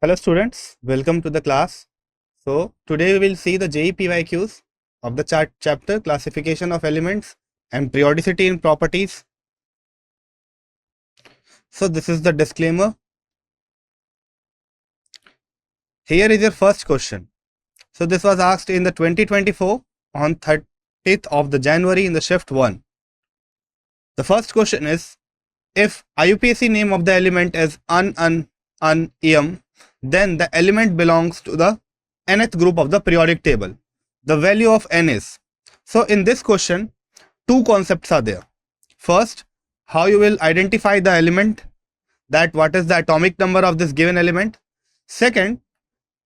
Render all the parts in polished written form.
Hello students, welcome to the class. So today we will see the JEE PYQs of the chapter classification of elements and periodicity in properties. So this is the disclaimer. Here is your first question. So this was asked in the 2024 on 30th of the January in the shift 1. The first question is, if IUPAC name of the element is EM, then the element belongs to the nth group of the periodic table. The value of n is. So in this question, two concepts are there. First, how you will identify the element, that what is the atomic number of this given element. Second,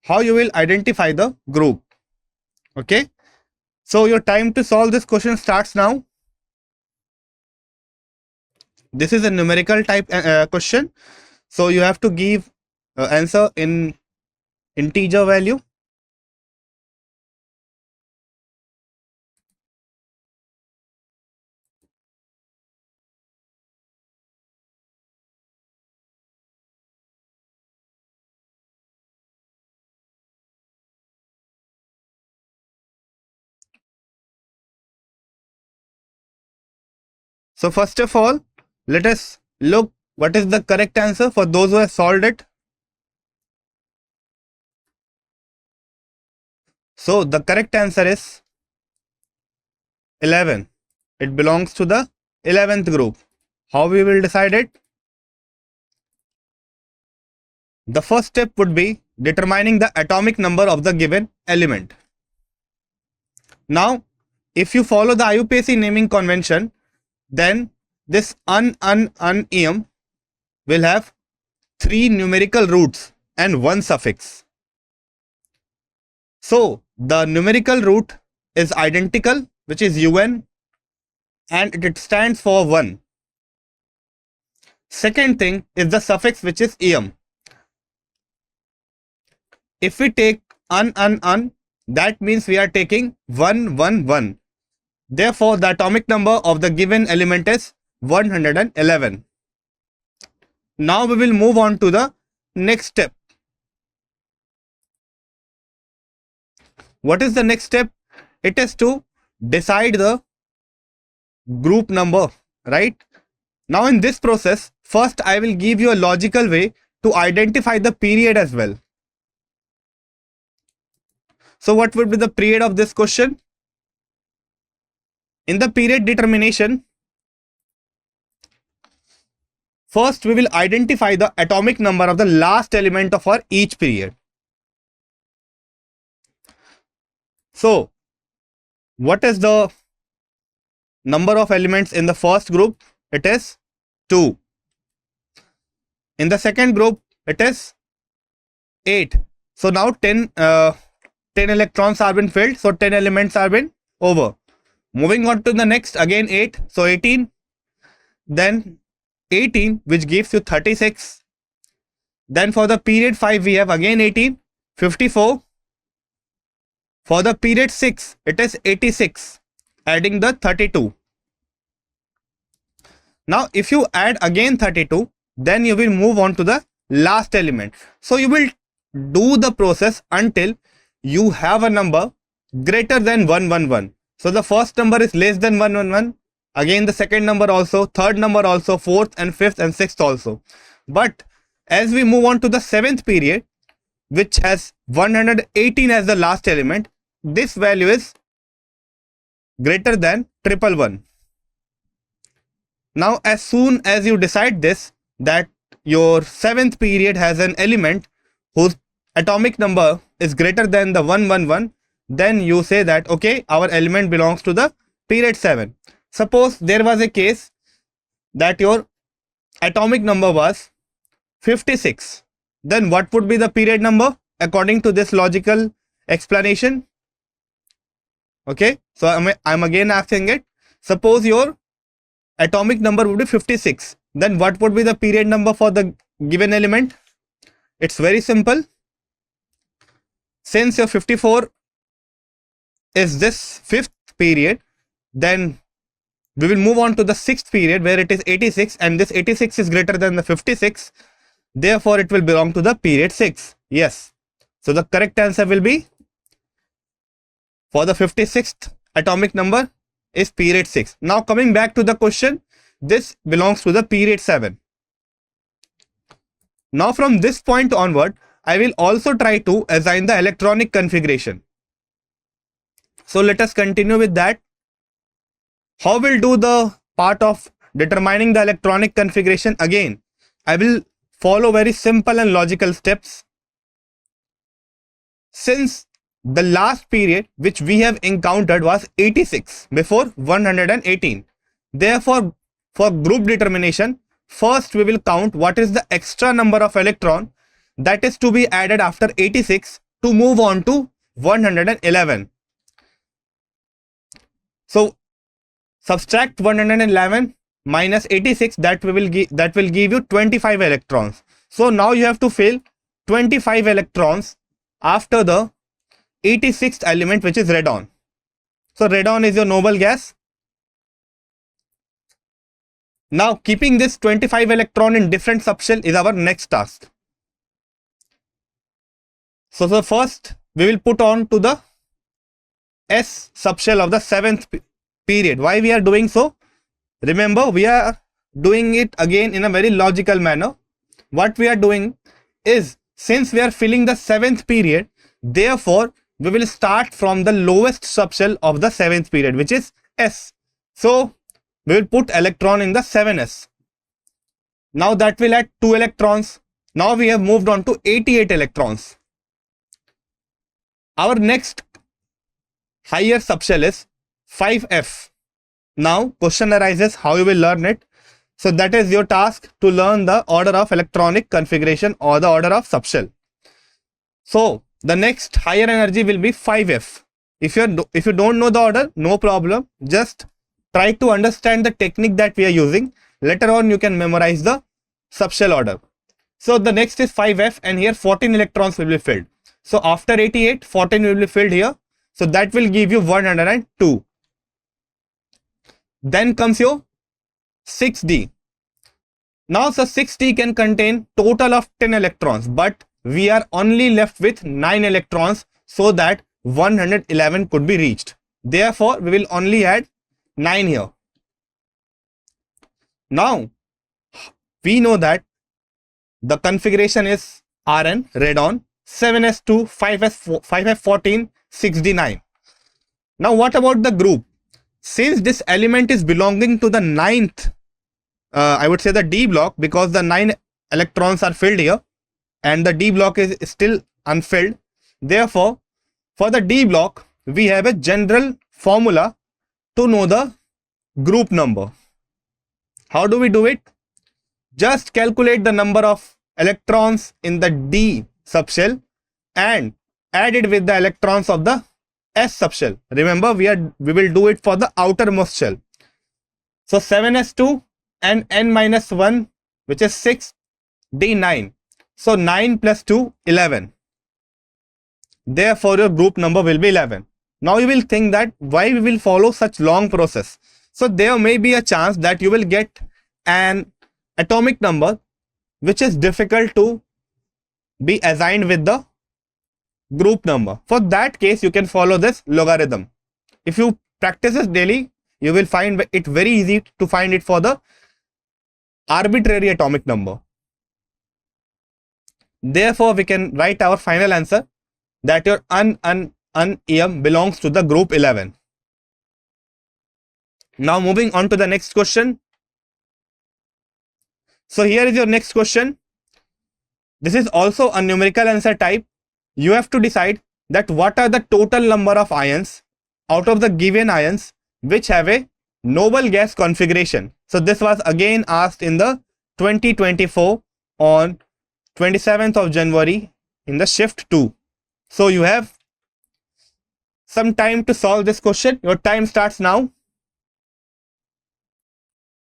how you will identify the group. Okay. So your time to solve this question starts now. This is a numerical type question. So you have to give answer in integer value. So first of all, let us look what is the correct answer for those who have solved it. So the correct answer is 11. It belongs to the 11th group. How we will decide it? The first step would be determining the atomic number of the given element. Now, if you follow the IUPAC naming convention, then this EM will have 3 numerical roots and 1 suffix. So the numerical root is identical, which is UN, and it stands for 1. Second thing is the suffix, which is EM. If we take that means we are taking 111. Therefore, the atomic number of the given element is 111. Now we will move on to the next step. What is the next step? It is to decide the group number, right? Now in this process, first I will give you a logical way to identify the period as well. So what would be the period of this question? In the period determination, first we will identify the atomic number of the last element of our each period. So what is the number of elements in the first group? It is 2. In the second group, it is 8. So now 10 electrons are been filled. So 10 elements are been over. Moving on to the next, again 8. So 18. Then 18, which gives you 36. Then for the period 5, we have again 18, 54. For the period 6, it is 86, adding the 32. Now, if you add again 32, then you will move on to the last element. So you will do the process until you have a number greater than 111. So the first number is less than 111. Again, the second number also, third number also, fourth and fifth and sixth also. But as we move on to the 7th period, which has 118 as the last element, this value is greater than 111. Now, as soon as you decide this, that your 7th period has an element whose atomic number is greater than the 111, then you say that, okay, our element belongs to the period 7. Suppose there was a case that your atomic number was 56. Then what would be the period number according to this logical explanation? Okay, so I'm again asking it. Suppose your atomic number would be 56. Then what would be the period number for the given element? It's very simple. Since your 54 is this 5th period, then we will move on to the 6th period where it is 86, and this 86 is greater than the 56. Therefore, it will belong to the period 6. Yes. So the correct answer will be for the 56th atomic number is period 6. Now coming back to the question, this belongs to the period 7. Now from this point onward, I will also try to assign the electronic configuration. So let us continue with that. How we'll do the part of determining the electronic configuration? Again, I will follow very simple and logical steps. Since the last period which we have encountered was 86 before 118. Therefore, for group determination, first we will count what is the extra number of electron that is to be added after 86 to move on to 111. So subtract 111 minus 86, that will give you 25 electrons. So now you have to fill 25 electrons after the 86th element, which is radon. So radon is your noble gas. Now keeping this 25 electron in different subshell is our next task. So the first we will put on to the S subshell of the 7th period. Why we are doing so? Remember, we are doing it again in a very logical manner. What we are doing is, since we are filling the 7th period, therefore we will start from the lowest subshell of the 7th period, which is S. So we will put electron in the 7s. Now that will add 2 electrons. Now we have moved on to 88 electrons. Our next higher subshell is 5F. Now question arises how you will learn it. So that is your task, to learn the order of electronic configuration or the order of subshell. So the next higher energy will be 5F. If you don't know the order, no problem. Just try to understand the technique that we are using. Later on you can memorize the subshell order. So the next is 5F, and here 14 electrons will be filled. So after 88, 14 will be filled here. So that will give you 102. Then comes your 6D. Now the 6D can contain total of 10 electrons, but we are only left with 9 electrons, so that 111 could be reached. Therefore, we will only add 9 here. Now, we know that the configuration is Rn, radon, 7s2, 5f14, 6d9. Now, what about the group? Since this element is belonging to the 9th, I would say the D block, because the 9 electrons are filled here and the D block is still unfilled. Therefore, for the D block, we have a general formula to know the group number. How do we do it? Just calculate the number of electrons in the D subshell and add it with the electrons of the S subshell. Remember, we will do it for the outermost shell. So 7s2 and n-1, which is 6, d9. So 9 plus 2, 11. Therefore, your group number will be 11. Now you will think that why we will follow such long process. So there may be a chance that you will get an atomic number which is difficult to be assigned with the group number. For that case, you can follow this logarithm. If you practice this daily, you will find it very easy to find it for the arbitrary atomic number. Therefore, we can write our final answer that your EM belongs to the group 11. Now moving on to the next question. So here is your next question. This is also a numerical answer type. You have to decide that what are the total number of ions out of the given ions which have a noble gas configuration. So this was again asked in the 2024 on 27th of January in the shift 2. So you have some time to solve this question. Your time starts now.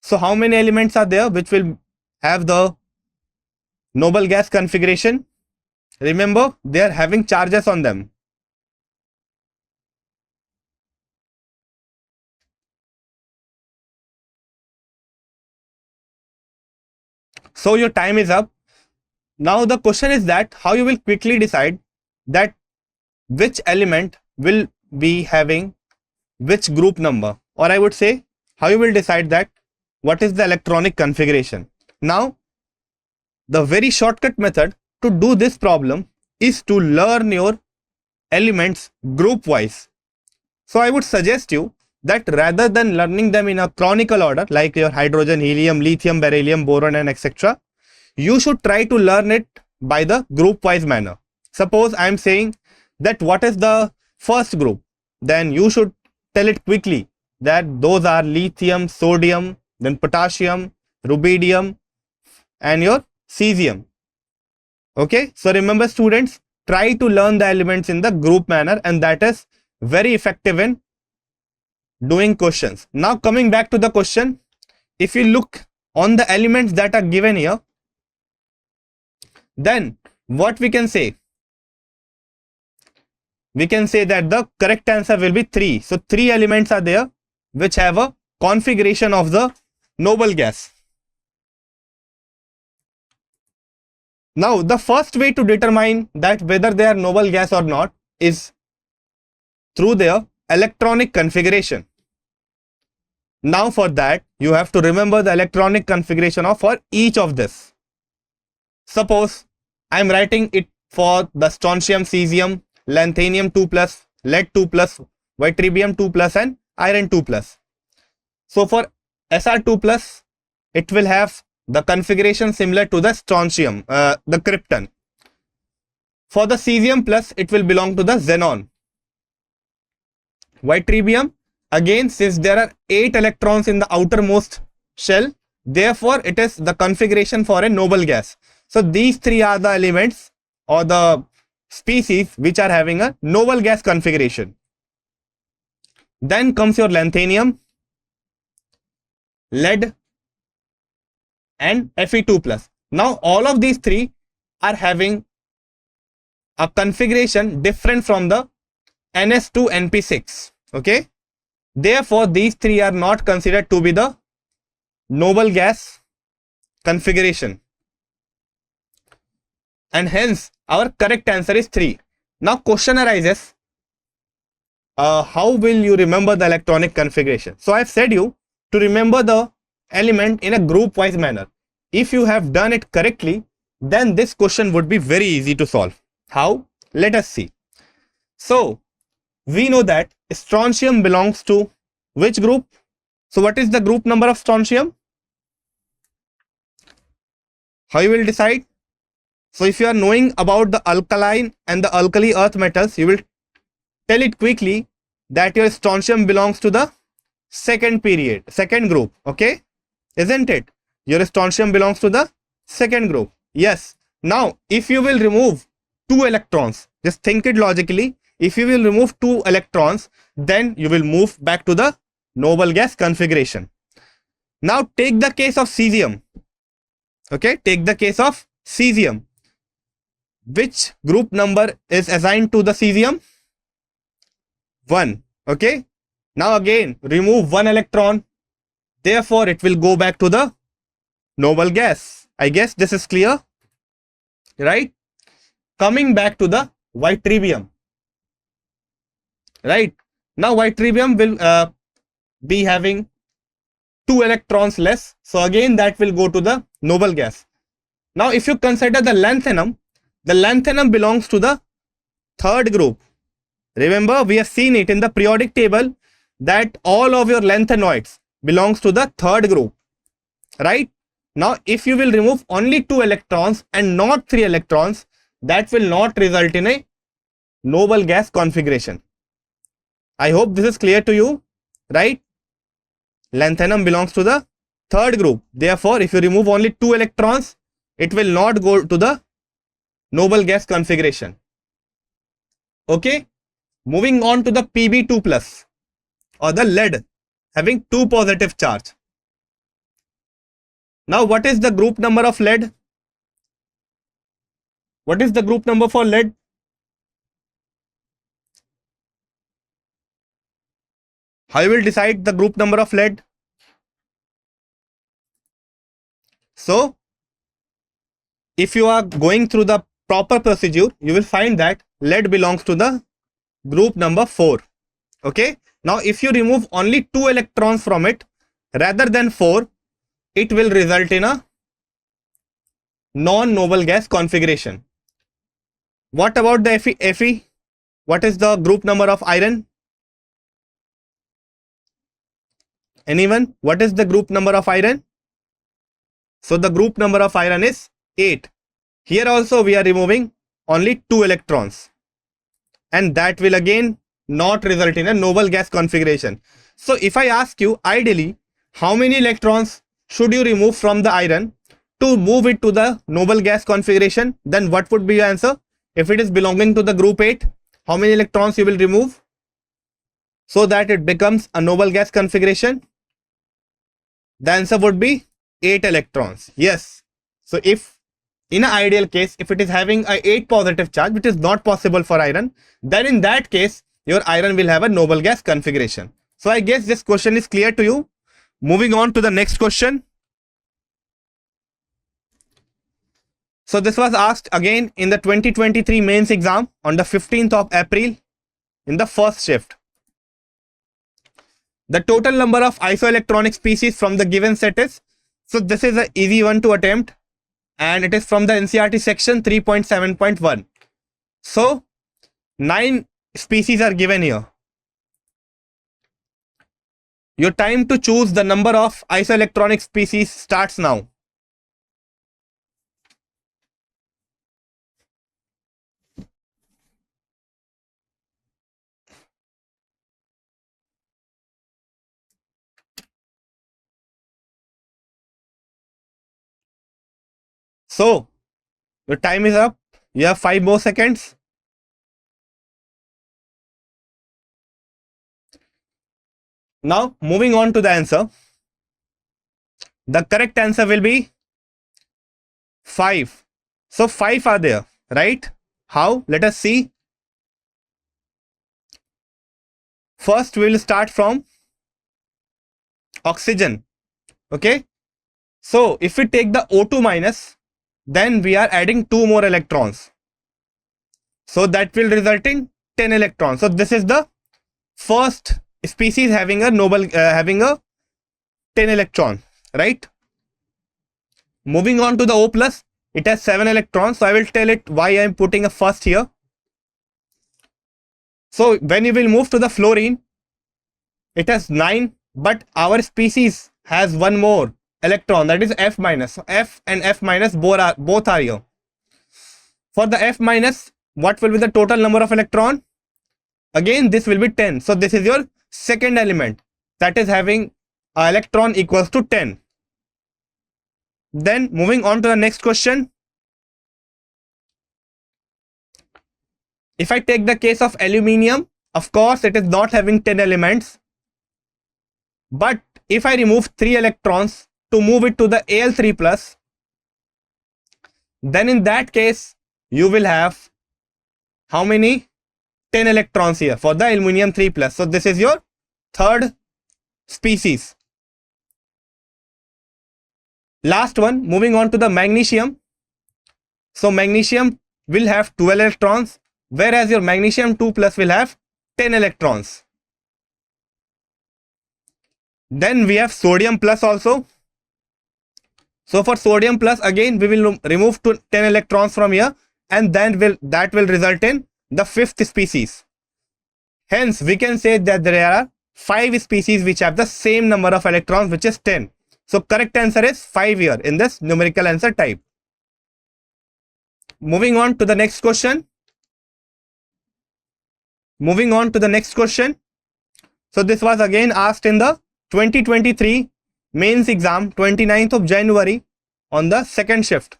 So how many elements are there which will have the noble gas configuration? Remember, they are having charges on them. So your time is up. Now the question is that how you will quickly decide that which element will be having which group number, or I would say how you will decide that what is the electronic configuration. Now the very shortcut method to do this problem is to learn your elements group wise. So I would suggest you that rather than learning them in a chronicle order like your hydrogen, helium, lithium, beryllium, boron and etc., you should try to learn it by the group wise manner. Suppose I am saying that what is the first group, then you should tell it quickly that those are lithium, sodium, then potassium, rubidium and your cesium. Okay, so remember students, try to learn the elements in the group manner, and that is very effective in doing questions. Now coming back to the question, if you look on the elements that are given here, then what we can say? We can say that the correct answer will be 3. So 3 elements are there which have a configuration of the noble gas. Now the first way to determine that whether they are noble gas or not is through their electronic configuration. Now for that you have to remember the electronic configuration of for each of this. Suppose I am writing it for the strontium, cesium, lanthanum 2+, lead 2+, ytterbium 2+, and iron 2+. So for Sr2+, it will have the configuration similar to the strontium, the krypton. For the cesium plus, it will belong to the xenon. Ytterbium, again, since there are 8 electrons in the outermost shell, therefore it is the configuration for a noble gas. So these 3 are the elements or the species which are having a noble gas configuration. Then comes your lanthanum, lead and Fe2+. Now all of these 3 are having a configuration different from the Ns2Np6. Okay, therefore these 3 are not considered to be the noble gas configuration, and hence our correct answer is 3. Now question arises, how will you remember the electronic configuration? So I have said you to remember the element in a group wise manner. If you have done it correctly, then this question would be very easy to solve. How? Let us see. So we know that strontium belongs to which group? So what is the group number of strontium? How you will decide? So if you are knowing about the alkaline and the alkali earth metals, you will tell it quickly that your strontium belongs to the second group. Okay, isn't it? Your strontium belongs to the second group. Yes. Now if you will remove 2 electrons, just think it logically. If you will remove 2 electrons, then you will move back to the noble gas configuration. Now take the case of cesium. Okay, take the case of cesium. Which group number is assigned to the cesium? 1. Okay, now again remove 1 electron, therefore it will go back to the noble gas. I guess this is clear, right? Coming back to the ytterbium, right? Now ytterbium will be having 2 electrons less, so again that will go to the noble gas. Now if you consider the lanthanum belongs to the third group. Remember, we have seen it in the periodic table that all of your lanthanoids belongs to the third group, right? Now if you will remove only 2 electrons and not 3 electrons, that will not result in a noble gas configuration. I hope this is clear to you, right? Lanthanum belongs to the third group. Therefore, if you remove only 2 electrons, it will not go to the noble gas configuration. Okay, moving on to the Pb2+ or the lead having 2 positive charge. Now what is the group number of lead? What is the group number for lead? How you will decide the group number of lead? So if you are going through the proper procedure, you will find that lead belongs to the group number 4. Okay. Now, if you remove only 2 electrons from it rather than 4, it will result in a non-noble gas configuration. What about the Fe? What is the group number of iron? Anyone? What is the group number of iron? So the group number of iron is 8. Here also we are removing only 2 electrons, and that will again not result in a noble gas configuration. So if I ask you, ideally, how many electrons should you remove from the iron to move it to the noble gas configuration, then what would be your answer? If it is belonging to the group 8, how many electrons you will remove so that it becomes a noble gas configuration? The answer would be 8 electrons. Yes. So if in an ideal case, if it is having a 8 positive charge, which is not possible for iron, then in that case, your iron will have a noble gas configuration. So I guess this question is clear to you. Moving on to the next question. So this was asked again in the 2023 mains exam on the 15th of April in the first shift. The total number of isoelectronic species from the given set is, so this is an easy one to attempt, and it is from the NCERT section 3.7.1. So 9 species are given here. Your time to choose the number of isoelectronic species starts now. So your time is up. You have 5 more seconds. Now moving on to the answer. The correct answer will be 5. So 5 are there, right? How? Let us see. First we will start from oxygen. Okay. So if we take the O2 minus, then we are adding 2 more electrons. So that will result in 10 electrons. So this is the first species having a noble having a 10 electron, right? Moving on to the O plus, it has 7 electrons. So I will tell it why I am putting a first here. So when you will move to the fluorine, it has 9, but our species has 1 more electron, that is F minus. So F and F minus both are here. For the F minus, what will be the total number of electron? Again, this will be 10. So this is your second element that is having an electron equals to 10. Then moving on to the next question. If I take the case of aluminium, of course it is not having 10 elements. But if I remove 3 electrons to move it to the Al3 plus, then in that case you will have how many? 10 electrons here for the aluminium 3 plus. So this is your third species. Last one, moving on to the magnesium. So magnesium will have 12 electrons, whereas your magnesium 2 plus will have 10 electrons. Then we have sodium plus also. So for sodium plus, again we will remove 10 electrons from here, and then that will result in the fifth species. Hence we can say that there are 5 species which have the same number of electrons, which is 10. So correct answer is 5 here in this numerical answer type. Moving on to the next question. So this was again asked in the 2023 mains exam, 29th of January on the second shift.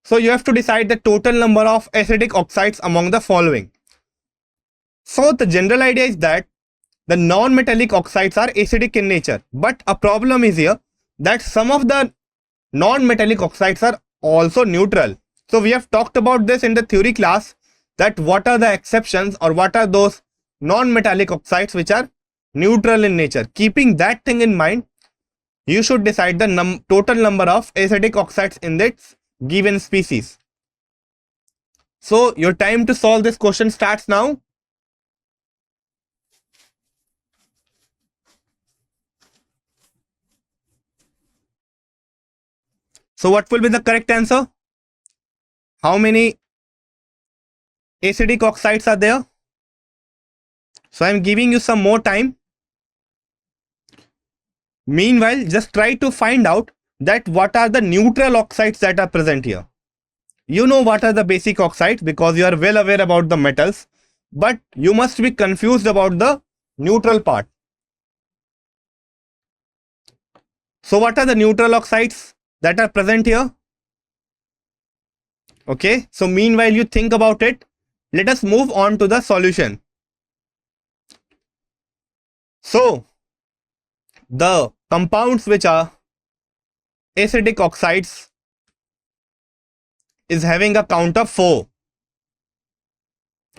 So you have to decide the total number of acidic oxides among the following. So the general idea is that the non-metallic oxides are acidic in nature, but a problem is here that some of the non-metallic oxides are also neutral. So we have talked about this in the theory class, that what are the exceptions or what are those non-metallic oxides which are neutral in nature. Keeping that thing in mind, you should decide the total number of acidic oxides in this given species. So your time to solve this question starts now. So what will be the correct answer? How many acidic oxides are there? So I'm giving you some more time. Meanwhile, just try to find out that what are the neutral oxides that are present here. You know what are the basic oxides because you are well aware about the metals, but you must be confused about the neutral part. So what are the neutral oxides that are present here? Okay, so meanwhile you think about it, let us move on to the solution. So the compounds which are acidic oxides is having a count of 4.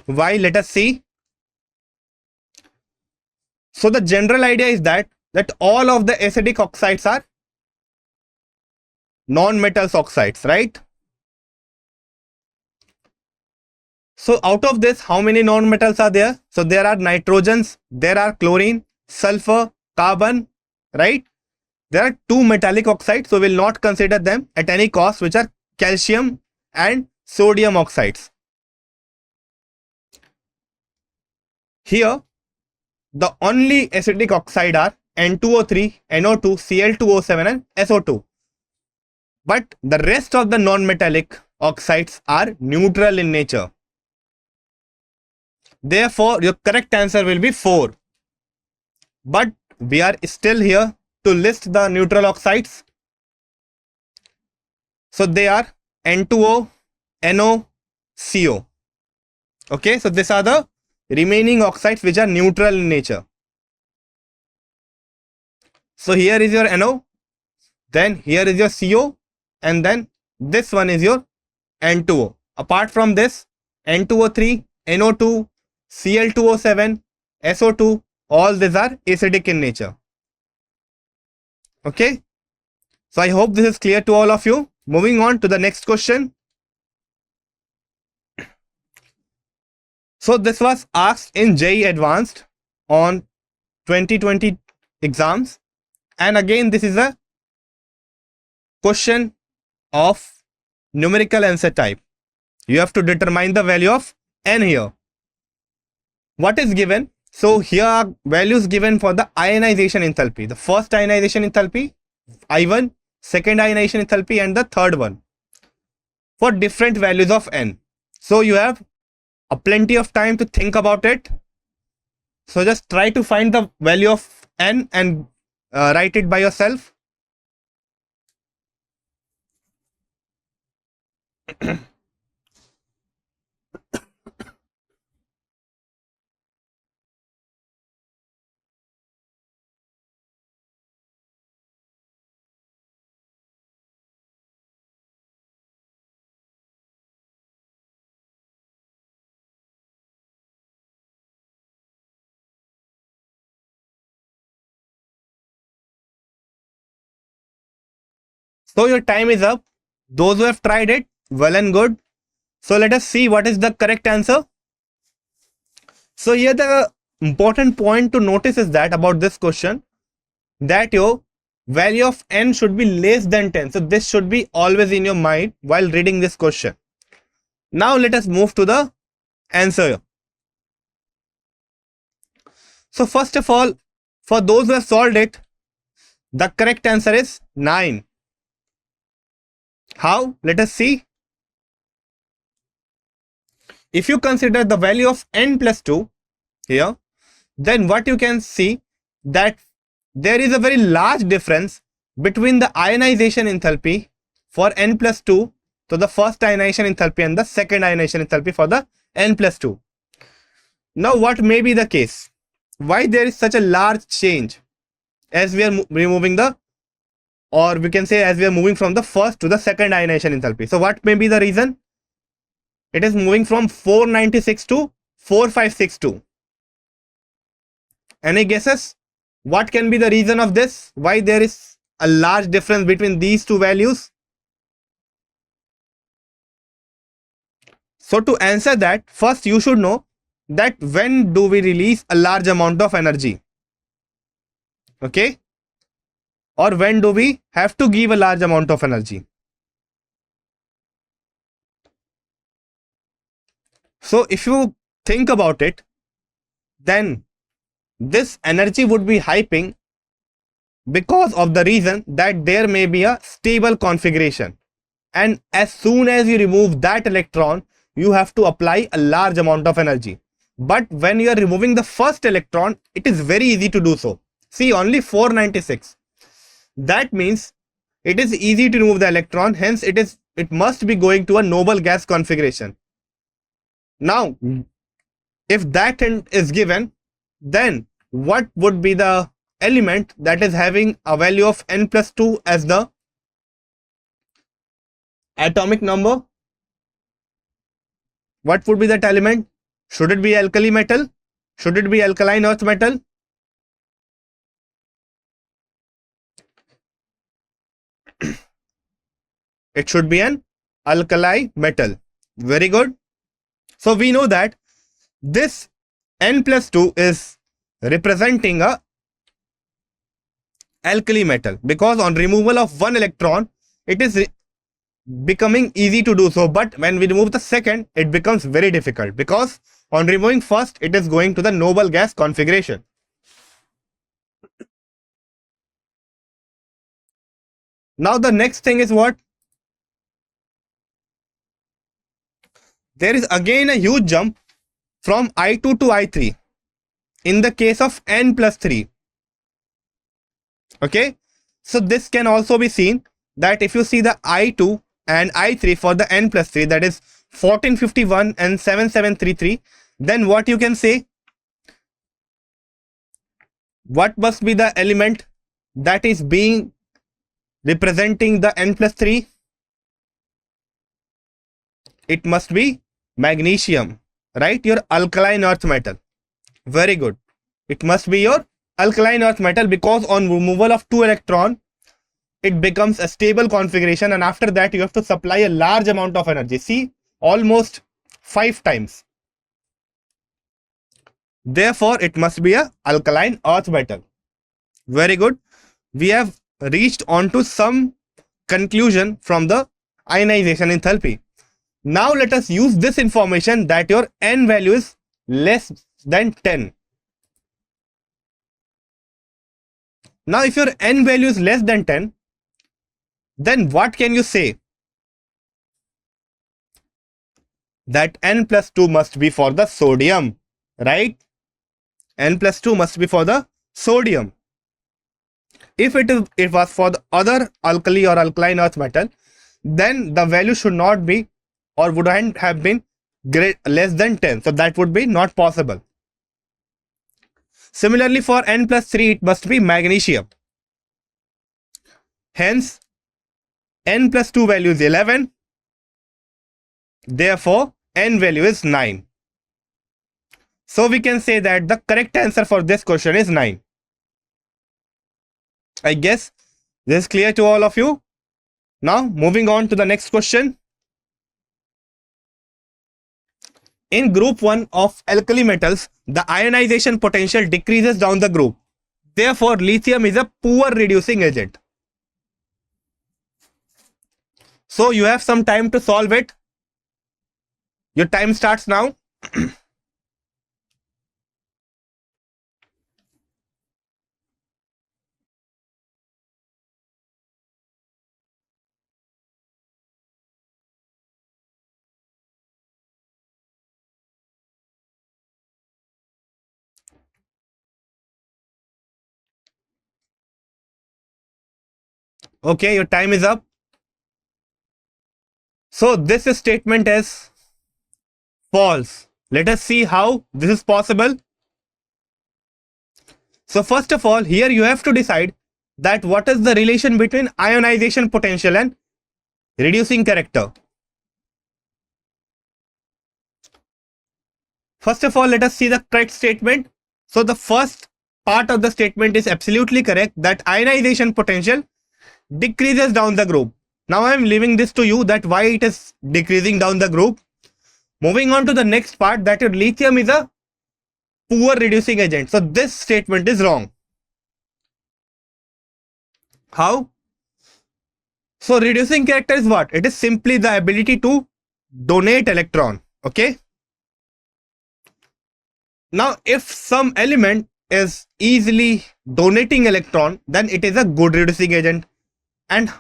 Why? Let us see. So the general idea is that all of the acidic oxides are non-metals oxides, right? So out of this, how many non-metals are there? So there are nitrogens, there are chlorine, sulfur, carbon, right? There are 2 metallic oxides, so we'll not consider them at any cost, which are calcium and sodium oxides. Here, the only acidic oxide are N2O3, NO2, Cl2O7 and SO2. But the rest of the non-metallic oxides are neutral in nature. Therefore, your correct answer will be 4. But we are still here to list the neutral oxides. So they are N2O, NO, CO. Okay, so these are the remaining oxides which are neutral in nature. So here is your NO, then here is your CO, and then this one is your N2O. Apart from this, N2O3, NO2, Cl2O7, SO2, all these are acidic in nature. Okay, so I hope this is clear to all of you. Moving on to the next question. So this was asked in JEE Advanced on 2020 exams, and again this is a question of numerical answer type. You have to determine the value of N here. What is given? So here are values given for the ionization enthalpy. The first ionization enthalpy, I1, second ionization enthalpy, and the third one for different values of N. So you have a plenty of time to think about it. So just try to find the value of N and write it by yourself. So your time is up. Those who have tried it, well and good. So let us see what is the correct answer. So here the important point to notice is that about this question, that your value of N should be less than 10. So this should be always in your mind while reading this question. Now let us move to the answer. So first of all, for those who have solved it, the correct answer is 9. How? Let us see. If you consider the value of N plus 2 here, then what you can see that there is a very large difference between the ionization enthalpy for N plus 2, so the first ionization enthalpy, and the second ionization enthalpy for the N plus 2. Now what may be the case? Why there is such a large change as we are removing the, or we can say as we are moving from the first to the second ionization enthalpy? So what may be the reason? It is moving from 496 to 4562. Any guesses? What can be the reason of this? Why there is a large difference between these two values? So to answer that, first you should know that when do we release a large amount of energy? Okay? Or when do we have to give a large amount of energy? So if you think about it, then this energy would be hyping because of the reason that there may be a stable configuration. And as soon as you remove that electron, you have to apply a large amount of energy. But when you are removing the first electron, it is very easy to do so. See, only 496. That means it is easy to remove the electron, hence it must be going to a noble gas configuration. Now, if that hint is given, then what would be the element that is having a value of n plus 2 as the atomic number? What would be that element? Should it be alkali metal? Should it be alkaline earth metal? It should be an alkali metal. Very good. So we know that this n plus 2 is representing a alkali metal, because on removal of one electron, it is becoming easy to do so. But when we remove the second, it becomes very difficult, because on removing first, it is going to the noble gas configuration. Now the next thing is what? There is again a huge jump from I2 to I3 in the case of n plus 3. Okay, so this can also be seen that if you see the I2 and I3 for the n plus 3, that is 1451 and 7733, then what you can say? What must be the element that is being representing the n plus 3? It must be magnesium, right? Your alkaline earth metal. Very good. It must be your alkaline earth metal, because on removal of 2 electron, it becomes a stable configuration, and after that you have to supply a large amount of energy. See, almost 5 times. Therefore, it must be a alkaline earth metal. Very good. We have reached on to some conclusion from the ionization enthalpy. Now let us use this information that your n value is less than 10. Now if your n value is less than 10, then what can you say? That n plus 2 must be for the sodium, right? N plus 2 must be for the sodium. If it was for the other alkali or alkaline earth metal, then the value should not be, or wouldn't have been, less than 10. So that would be not possible. Similarly, for n plus 3, it must be magnesium. Hence, n plus 2 value is 11. Therefore, n value is 9. So we can say that the correct answer for this question is 9. I guess this is clear to all of you. Now, moving on to the next question. In group 1 of alkali metals, the ionization potential decreases down the group. Therefore, lithium is a poor reducing agent. So you have some time to solve it. Your time starts now. Okay, your time is up. So this statement is false. Let us see how this is possible. So first of all, here you have to decide that what is the relation between ionization potential and reducing character. First of all, let us see the correct statement. So the first part of the statement is absolutely correct, that ionization potential decreases down the group. Now I am leaving this to you, that why it is decreasing down the group. Moving on to the next part, that your lithium is a poor reducing agent. So this statement is wrong. How? So reducing character is what? It is simply the ability to donate electron. Okay. Now, if some element is easily donating electron, then it is a good reducing agent. And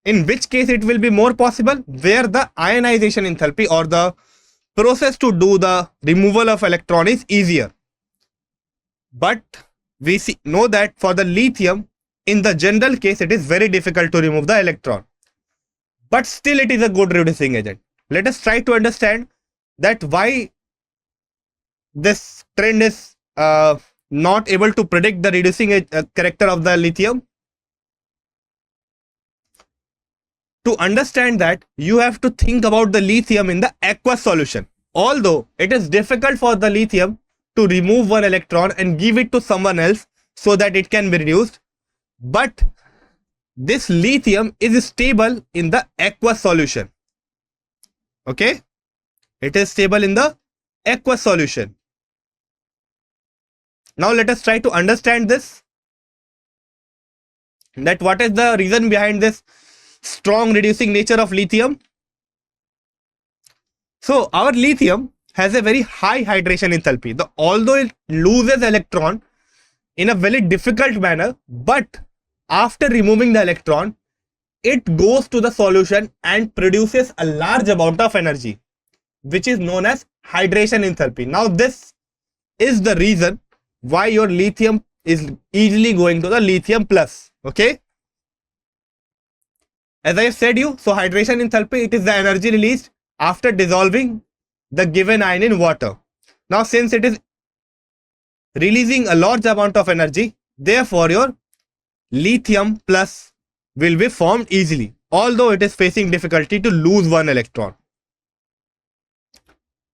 in which case it will be more possible? Where the ionization enthalpy or the process to do the removal of electron is easier. But we know that for the lithium, in the general case, it is very difficult to remove the electron. But still it is a good reducing agent. Let us try to understand that why this trend is not able to predict the reducing character of the lithium. To understand that, you have to think about the lithium in the aqueous solution. Although it is difficult for the lithium to remove one electron and give it to someone else so that it can be reduced, but this lithium is stable in the aqueous solution. Okay, it is stable in the aqueous solution. Now let us try to understand this, that what is the reason behind this strong reducing nature of lithium. So our lithium has a very high hydration enthalpy. Although it loses electron in a very difficult manner, but after removing the electron, it goes to the solution and produces a large amount of energy, which is known as hydration enthalpy. Now this is the reason why your lithium is easily going to the lithium plus. Okay, as I have said you, so hydration enthalpy, it is the energy released after dissolving the given ion in water. Now since it is releasing a large amount of energy, therefore your lithium plus will be formed easily, although it is facing difficulty to lose one electron.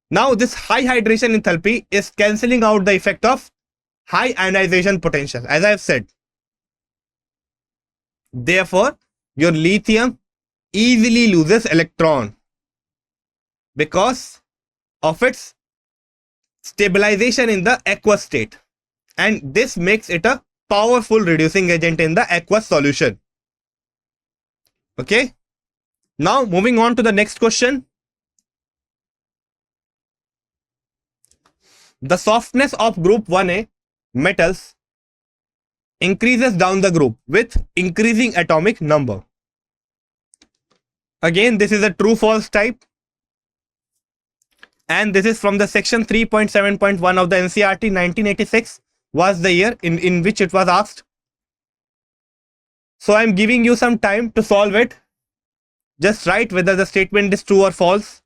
Now this high hydration enthalpy is cancelling out the effect of high ionization potential, as I have said. Therefore, your lithium easily loses electron because of its stabilization in the aqueous state, and this makes it a powerful reducing agent in the aqueous solution. Okay, now moving on to the next question. The softness of group 1a metals increases down the group with increasing atomic number. Again, this is a true false type, and this is from the section 3.7.1 of the NCERT. 1986 was the year in which it was asked. So I am giving you some time to solve it. Just write whether the statement is true or false.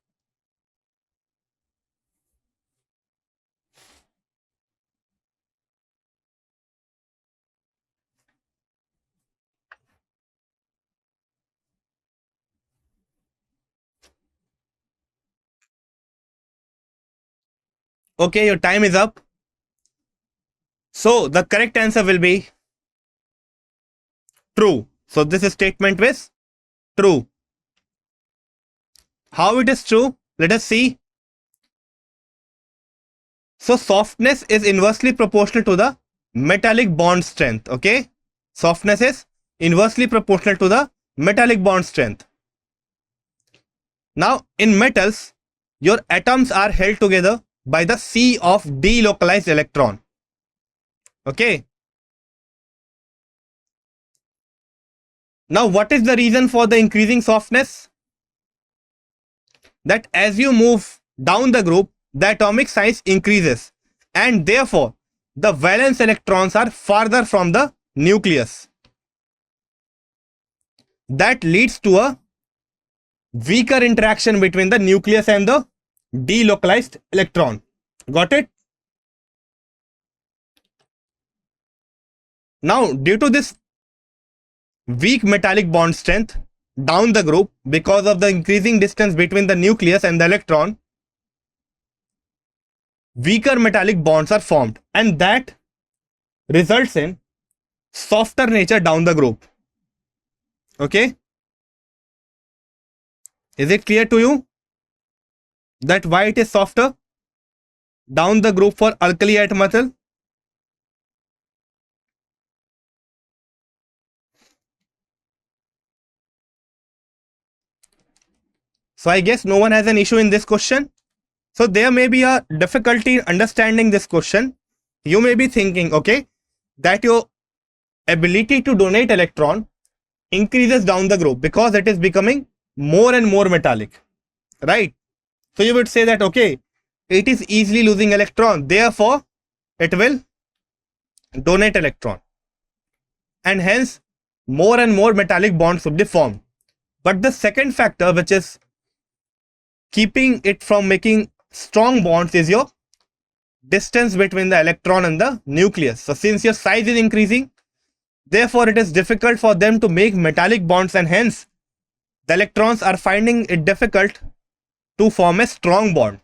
Okay, your time is up. So the correct answer will be true. So this statement is true. How it is true? Let us see. So softness is inversely proportional to the metallic bond strength. Okay, softness is inversely proportional to the metallic bond strength. Now in metals, your atoms are held together by the sea of delocalized electron. Okay. Now what is the reason for the increasing softness? That as you move down the group, the atomic size increases, and therefore the valence electrons are farther from the nucleus. That leads to a weaker interaction between the nucleus and the delocalized electron. Got it? Now, due to this weak metallic bond strength down the group, because of the increasing distance between the nucleus and the electron, weaker metallic bonds are formed, and that results in softer nature down the group. Okay, is it clear to you? that why it is softer down the group for alkali at methyl? So I guess no one has an issue in this question. So there may be a difficulty understanding this question. You may be thinking, okay, that your ability to donate electron increases down the group because it is becoming more and more metallic, right? So you would say that, okay, it is easily losing electron, therefore it will donate electron, and hence more and more metallic bonds would be formed. But the second factor, which is keeping it from making strong bonds, is your distance between the electron and the nucleus. So since your size is increasing, therefore it is difficult for them to make metallic bonds, and hence the electrons are finding it difficult to form a strong bond.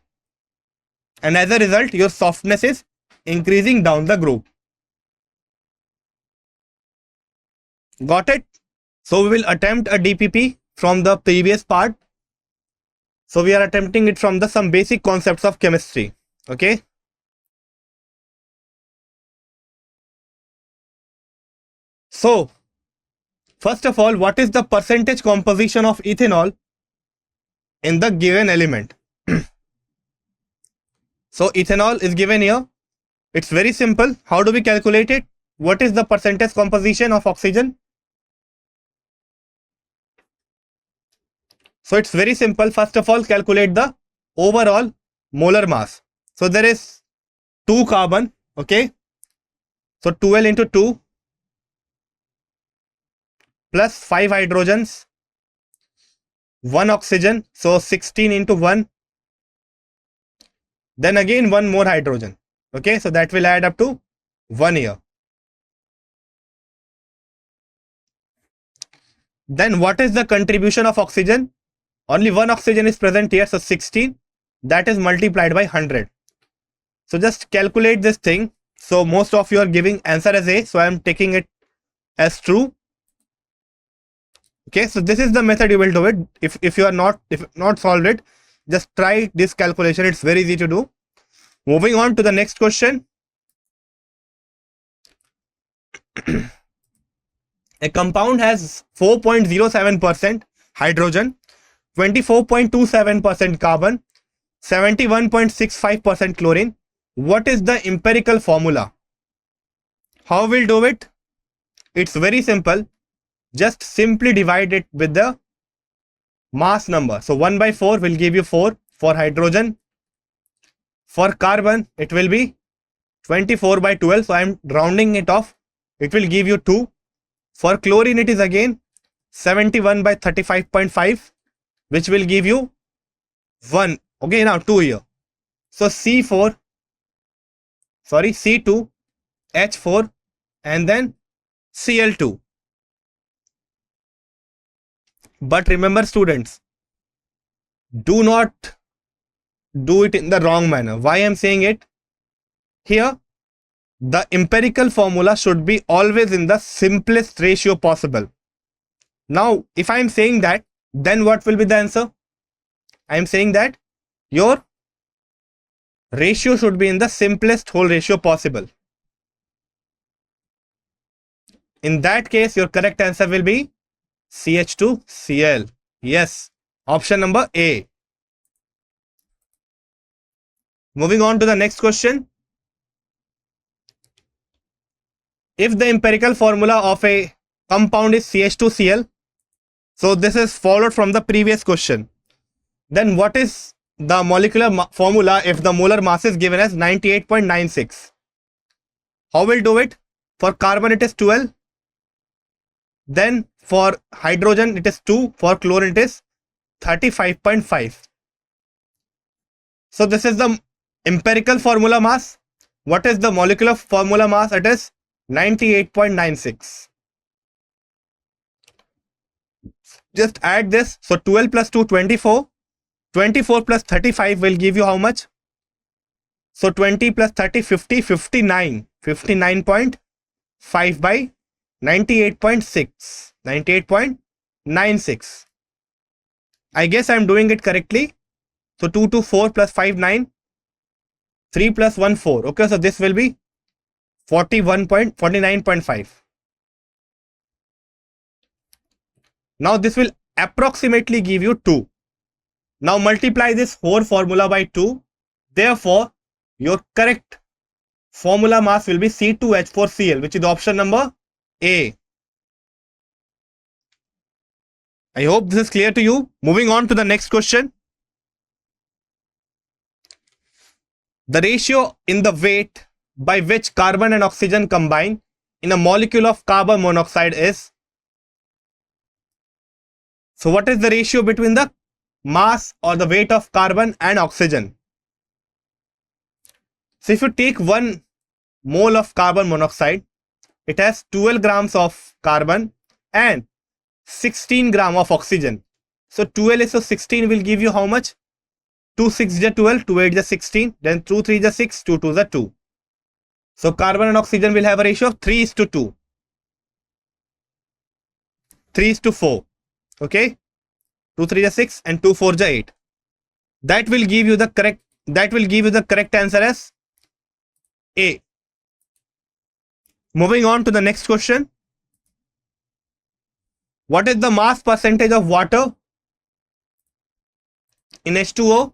And as a result, your softness is increasing down the group. Got it? So we will attempt a DPP from the previous part. So we are attempting it from the some basic concepts of chemistry. Okay. So first of all, what is the percentage composition of ethanol in the given element? So ethanol is given here. It's very simple. How do we calculate it? What is the percentage composition of oxygen? So it's very simple. First of all, calculate the overall molar mass. So there is 2 carbon. Okay. So 12 into 2 plus 5 hydrogens, 1 oxygen. So 16 into 1. Then again 1 more hydrogen. Okay. So that will add up to 1 here. Then what is the contribution of oxygen? Only 1 oxygen is present here. So 16. That is multiplied by 100. So just calculate this thing. So most of you are giving answer as A. So I am taking it as true. Okay. So this is the method you will do it. If you are not solved it, just try this calculation. It's very easy to do. Moving on to the next question. A compound has 4.07% hydrogen, 24.27% carbon, 71.65% chlorine. What is the empirical formula? How we'll do it? It's very simple. Just simply divide it with the mass number. So 1 by 4 will give you 4 for hydrogen. For carbon, it will be 24 by 12. So I'm rounding it off. It will give you 2. For chlorine, it is again 71 by 35.5, which will give you 1. Okay, now 2 here. So C2, H4, and then Cl2. But remember, students, do not do it in the wrong manner. Why I'm saying it? Here, the empirical formula should be always in the simplest ratio possible. Now, if I'm saying that, then what will be the answer? I'm saying that your ratio should be in the simplest whole ratio possible. In that case, your correct answer will be CH2Cl. Yes, option number A. Moving on to the next question. If the empirical formula of a compound is CH2Cl, so this is followed from the previous question, then what is the molecular formula if the molar mass is given as 98.96? How we'll do it? For carbon it is 12, then for hydrogen it is 2, for chlorine it is 35.5. So this is the empirical formula mass. What is the molecular formula mass? It is 98.96. Just add this. So 12 plus 2, 24. 24 plus 35 will give you how much? So 20 plus 30, 50, 59. 59.5 by 98.6. 98.96. I guess I'm doing it correctly. So 2 to 4 plus 5, 9. 3 plus 1, 4. Okay, so this will be 49.5. Now this will approximately give you 2. Now multiply this whole formula by 2. Therefore, your correct formula mass will be C2H4Cl, which is option number A. I hope this is clear to you. Moving on to the next question. The ratio in the weight by which carbon and oxygen combine in a molecule of carbon monoxide is. So what is the ratio between the mass or the weight of carbon and oxygen? So if you take 1 mole of carbon monoxide, it has 12 grams of carbon and 16 gram of oxygen. So 12 is to 16 will give you how much? 2 6 is 12, 2 8 is 16, then 2 3 is 6, 2 2 is 2. So carbon and oxygen will have a ratio of 3 is to 2. 3 is to 4. Okay? 2 3 is 6 and 2 4 is 8. That will give you the correct answer as A. Moving on to the next question. What is the mass percentage of water in H2O?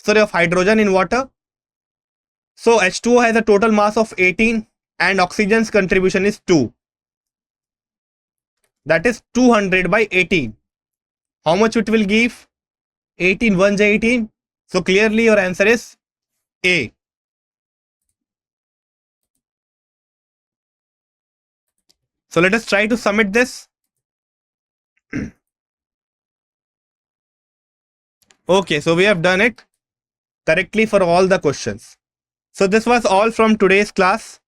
Sorry, of hydrogen in water. So H2O has a total mass of 18 and oxygen's contribution is 2. That is 200 by 18. How much it will give? 18 1 is 18. So clearly your answer is A. So let us try to submit this. Okay, so we have done it correctly for all the questions. So this was all from today's class.